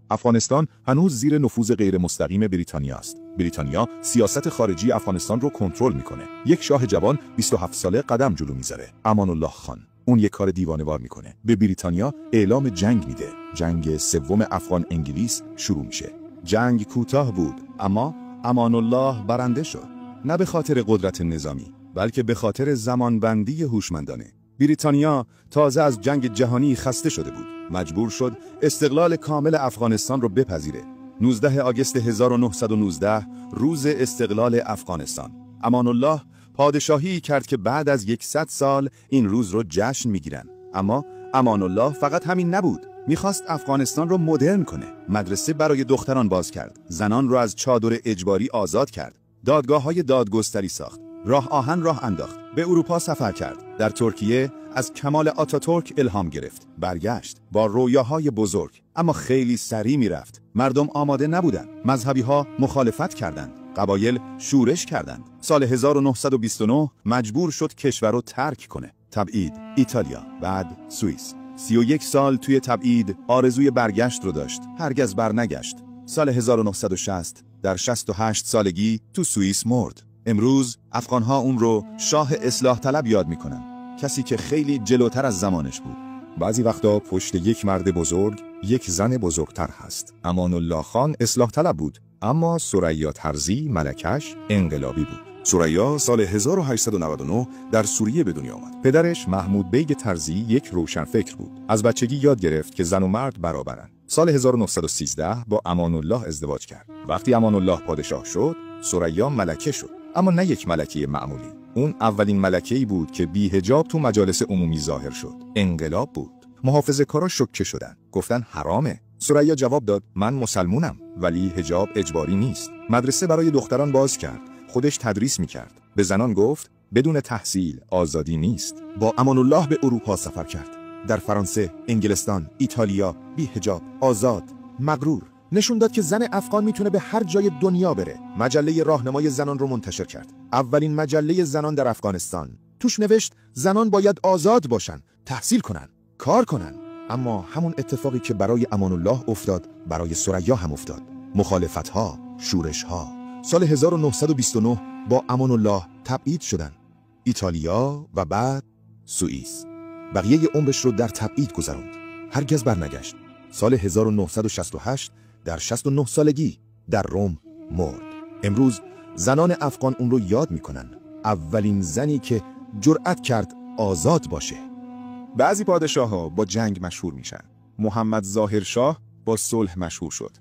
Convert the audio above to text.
افغانستان هنوز زیر نفوذ غیر مستقیم بریتانیا است. بریتانیا سیاست خارجی افغانستان رو کنترل میکنه. یک شاه جوان 27 ساله قدم جلو میذاره، امان الله خان. اون یک کار دیوانه‌وار میکنه. به بریتانیا اعلام جنگ میده. جنگ سوم افغان انگلیس شروع میشه. جنگ کوتاه بود، اما امان الله برنده شد. نه به خاطر قدرت نظامی، بلکه به خاطر زمانبندی هوشمندانه. بریتانیا تازه از جنگ جهانی خسته شده بود. مجبور شد استقلال کامل افغانستان رو بپذیره. 19 آگوست 1919 روز استقلال افغانستان. امان الله پادشاهی کرد که بعد از 100 سال این روز رو جشن میگیرن. اما امان الله فقط همین نبود. میخواست افغانستان رو مدرن کنه. مدرسه برای دختران باز کرد. زنان رو از چادر اجباری آزاد کرد. دادگاه‌های دادگستری ساخت. راه آهن راه انداخت. به اروپا سفر کرد. در ترکیه از کمال آتاتورک الهام گرفت. برگشت با رویاهای بزرگ، اما خیلی سریع میرفت. مردم آماده نبودند. مذهبی‌ها مخالفت کردند. قبایل شورش کردند. سال 1929 مجبور شد کشور رو ترک کنه. تبعید، ایتالیا، بعد سوئیس. 31 سال توی تبعید آرزوی برگشت رو داشت. هرگز برنگشت. سال 1960 در 68 سالگی تو سوئیس مرد. امروز افغانها اون رو شاه اصلاح طلب یاد میکنن. کسی که خیلی جلوتر از زمانش بود. بعضی وقتا پشت یک مرد بزرگ یک زن بزرگتر هست. امان الله خان اصلاح طلب بود، اما ثریا ترزی ملکش انقلابی بود. ثریا سال 1899 در سوریه به دنیا آمد. پدرش محمود بیگ ترزی یک روشنفکر بود. از بچگی یاد گرفت که زن و مرد برابرن. سال 1913 با امان الله ازدواج کرد. وقتی امان الله پادشاه شد، ثریا ملکه شد، اما نه یک ملکه معمولی. اون اولین ملکه‌ای بود که بی حجاب تو مجالس عمومی ظاهر شد. انقلاب بود. محافظه‌کارا شوکه شدن. گفتن حرامه. ثریا جواب داد من مسلمونم، ولی حجاب اجباری نیست. مدرسه برای دختران باز کرد. خودش تدریس میکرد. به زنان گفت بدون تحصیل آزادی نیست. با امان الله به اروپا سفر کرد. در فرانسه، انگلستان، ایتالیا، بی حجاب، آزاد، مغرور. نشون داد که زن افغان میتونه به هر جای دنیا بره. مجله راهنمای زنان رو منتشر کرد. اولین مجله زنان در افغانستان. توش نوشت زنان باید آزاد باشن، تحصیل کنن، کار کنن. اما همون اتفاقی که برای امان الله افتاد، برای ثریا هم افتاد. مخالفت‌ها، شورش‌ها. سال 1929 با امان الله تبعید شدن. ایتالیا و بعد سوئیس. بقیه عمرش رو در تبعید گذروند. هرگز برنگشت. سال 1968 در 69 سالگی در روم مرد. امروز زنان افغان اون رو یاد میکنن. اولین زنی که جرأت کرد آزاد باشه. بعضی پادشاه‌ها با جنگ مشهور میشن. محمد ظاهر شاه با صلح مشهور شد.